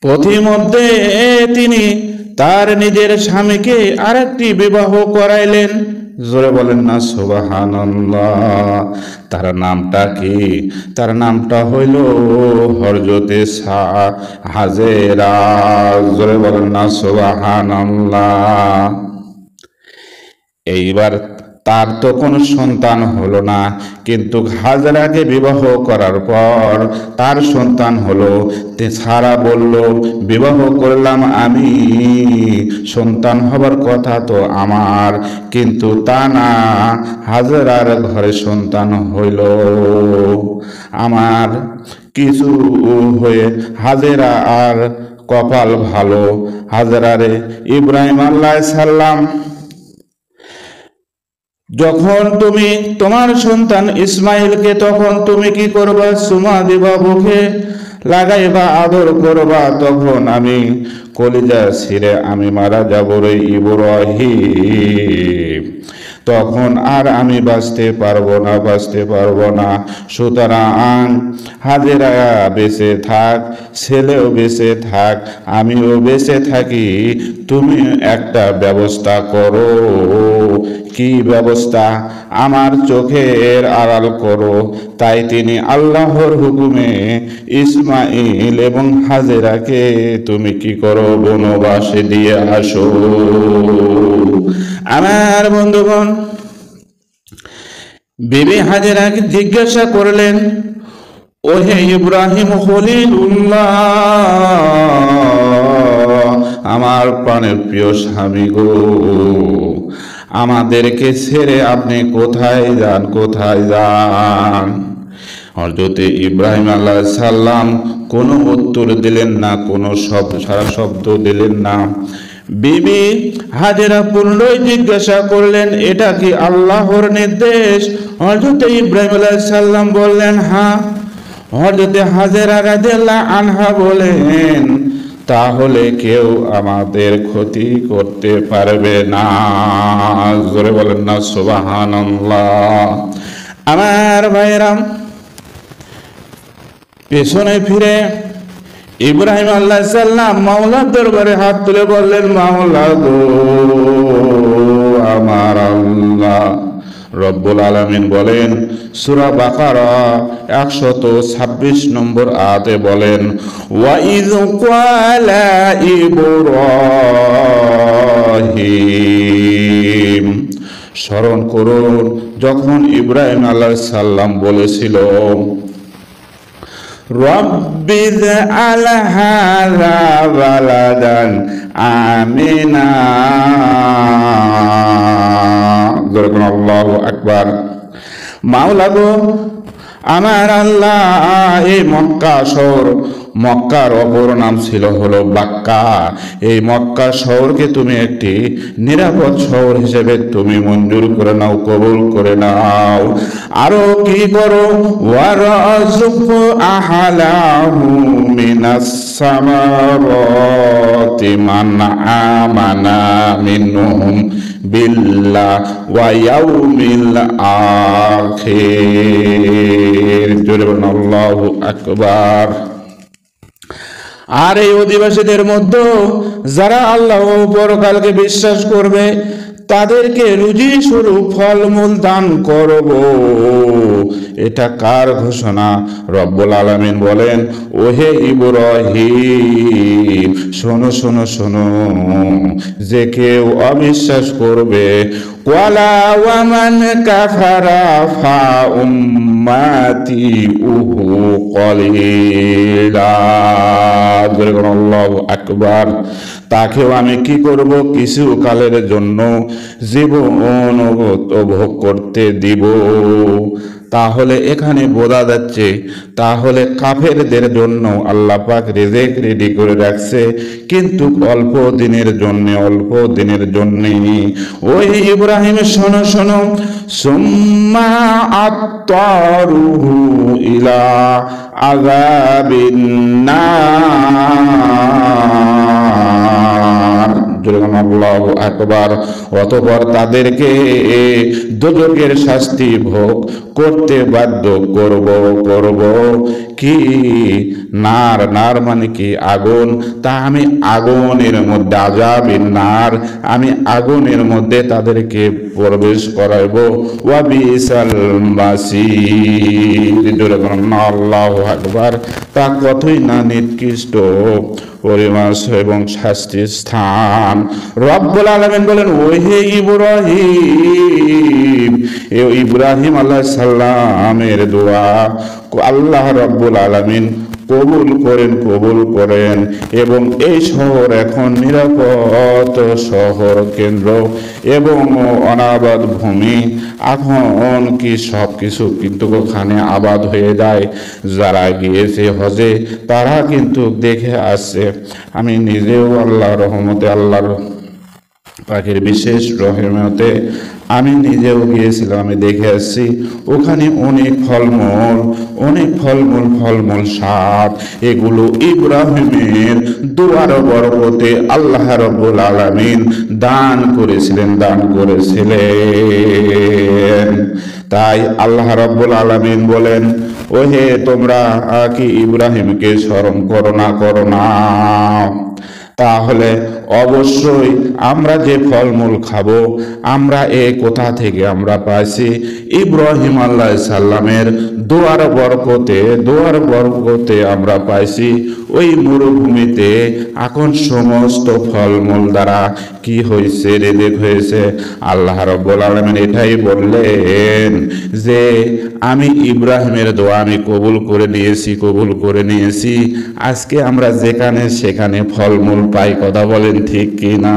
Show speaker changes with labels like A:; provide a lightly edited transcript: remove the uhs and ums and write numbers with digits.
A: পথিমধ্যে তিনি তার নিজের স্বামীকে আরেকটি বিবাহ করাইলেন। জোরে বলেন না সুবহানাল্লাহ। তার নামটা কি? তার নামটা হইল হযরতে হাজেরা। জোরে বলেন না সুবহানাল্লাহ। এইবার তার তো কোনো সন্তান হলো না, কিন্তু হাজেরাকে বিবাহ করার পর তার সন্তান হলো। সারা বলল, বিবাহ করলাম আমি, সন্তান হবার কথা তো আমার, কিন্তু তা না, হাজেরার ঘরে সন্তান হইল আমার। কিছু হয়ে হাজেরা আর কপাল ভালো, হাজেরারে ইব্রাহিম আলাইহিস সালাম যখন তুমি তোমার সন্তান ইসমাইলকে, তখন তুমি কি করবা? চুমা দিবা, মুখে লাগাইবা, আদর করবা। তখন আমি কলিজা ছিঁড়ে আমি মারা যাব রে ইব্রাহিম, তখন আর আমি বাঁচতে পারবো না, বাঁচতে পারবো না। সুতরাং হাজেরা বেঁচে থাক, ছেলেও বেঁচে থাক, আমিও বেঁচে থাকি, তুমি একটা ব্যবস্থা করো। কি ব্যবস্থা? আমার চোখের আড়াল করো। তাই তিনি আল্লাহর হুকুমে ইসমাইল এবং হাজেরাকে তুমি কি করো? বনবাসে দিয়ে আসো। আমার বন্ধুগণ, বিবি হাজেরাকে জিজ্ঞাসা করলেন, ওহে ইব্রাহিম খলিলুল্লাহ, আমার প্রাণের প্রিয় স্বামী গো, আমাদেরকে ছেড়ে আপনি কোথায় যান, কোথায় যান? হযরতে ইব্রাহিম আলাইহিস সালাম কোনো উত্তর দিলেন না, কোনো সারা শব্দ দিলেন না। বিবি হাজেরা পুনরায় জিজ্ঞাসা করলেন, এটা কি আল্লাহর নির্দেশ? হযরতে ইব্রাহিম আলাইহিস সালাম বললেন, হ্যাঁ। হযরতে হাজেরা রাদিয়াল্লাহু আনহা বলেন, তাহলে কেউ আমাদের ক্ষতি করতে পারবে না। জোরে বলেন না সুবহানাল্লাহ। আমার ভাইরাম, পেছনে ফিরে ইব্রাহিম আলাইহিস সালাম মাওলার দরবারে হাত তুলে বললেন, মাওলা গো, আমার আল্লাহ। রব্বুল আলামিন বলেন সূরা বাকারা 126 নম্বর আয়াতে বলেন, ওয়া ইয ক্বালা ইব্রাহিম, স্মরণ করুন যখন ইব্রাহিম আলাইহিস সালাম বলেছিল, রব্বি জাআল হাযা বালাদান আমিনা। আল্লাহু আকবার। মাওলা গো, আমার আল্লাহ, এই মক্কা শহর, মক্কার অপর নাম ছিল হলো বাক্কা, এই মক্কা শহরকে তুমি একটি নিরাপদ শহর হিসেবে তুমি মঞ্জুর করে নাও, কবুল করে নাও। আরো কি করো? ওয়ারযুক আহলাহু মিনাস সামারাতি মান আমানা মিনহুম বিল্লাহ ওয়া ইয়াউমিল আখির। জোরে বলুন আল্লাহু আকবার। আর এই অধিবাসীদের মধ্যে যারা আল্লাহ ও পরকালকে বিশ্বাস করবে, তাদেরকে রুজি স্বরূপ ফলমূল দান করব। এটা কার ঘোষণা? রব্বুল আলামিন বলেন, ওহে ইব্রাহিম, শোনো শোনো শোনো, যে কেউ অবিশ্বাস করবে, ওয়ালা ওয়ামান কাফারা ফা উম্মাতি উহু কলিলা। আল্লাহু আকবার। তাকেও আমি কি করব? কিছু কালের জন্য জীবন উপভোগ করতে দিব। তাহলে এখানে বোঝা যাচ্ছে, তাহলে কাফেরদের জন্য আল্লাহ পাক রিজিক রেডি করে রাখছে, কিন্তু অল্প দিনের জন্য, অল্প দিনের জন্য। ওই ইব্রাহিম শোনো শোনো, সুম্মা আত্তারুহু ইলা আযাবিন নার। আল্লাহু আকবার। অতঃপর তাদেরকে দোজখের শাস্তি ভোগ করতে বাধ্য করব করব কি নার, নার মানে কি আগুন, তা আমি আগুনের মধ্যে আযাবিন নার, আমি আগুনের মধ্যে তাদেরকে প্রবেশ করাইব। ওয়া বিসাল মাসির, আল্লাহু আকবার, তা কতই না নিকৃষ্ট পরিমাস এবং শাস্তির স্থান। রব্বুল আলামিন বলেন, ওহে ইব্রাহিম, ইব্রাহিম আলাইহিস সালামের দোয়া আল্লাহ রব্বুল আলামিন কবুল করেন এবং এই শহর এখন নিরাপদ শহর কেন্দ্র এবং অনাবাদ ভূমি। এখন কি সব কিছু কিন্তু ওখানে আবাদ হয়ে যায়। যারা গিয়েছে হজে তারা কিন্তু দেখে আসছে। আমি নিজেও আল্লাহর রহমতে, আল্লাহর পাখির বিশেষ রহমতে আমি নিজেও গিয়েছিলাম, আমি দেখে আসছি ওখানে অনেক ফলমূল স্বাদ, এগুলো ইব্রাহিমের দুয়ার বরকতে আল্লাহ রাব্বুল আলামিন দান করেছিলেন। তাই আল্লাহ রাব্বুল আলামিন বলেন, ওহে তোমরা কি ইব্রাহিমকে স্মরণ করো না? তাহলে অবশ্যই আমরা যে ফলমূল খাবো, আমরা কোথা থেকে আমরা পাইছি? ইব্রাহিম আলাইহিস সালামের দোয়ার বরকতে আমরা পাইছি। ওই মরুভূমিতে এখন সমস্ত ফলমূল দ্বারা কি হয়েছে, রেজেক হয়েছে। আল্লাহ রাব্বুল আলামিন এটাই বললেন যে আমি ইব্রাহিমের দোয়া আমি কবুল করে নিয়েছি। আজকে আমরা যেখানে সেখানে ফলমূল পাই, কথা বলেন ঠিক কি না?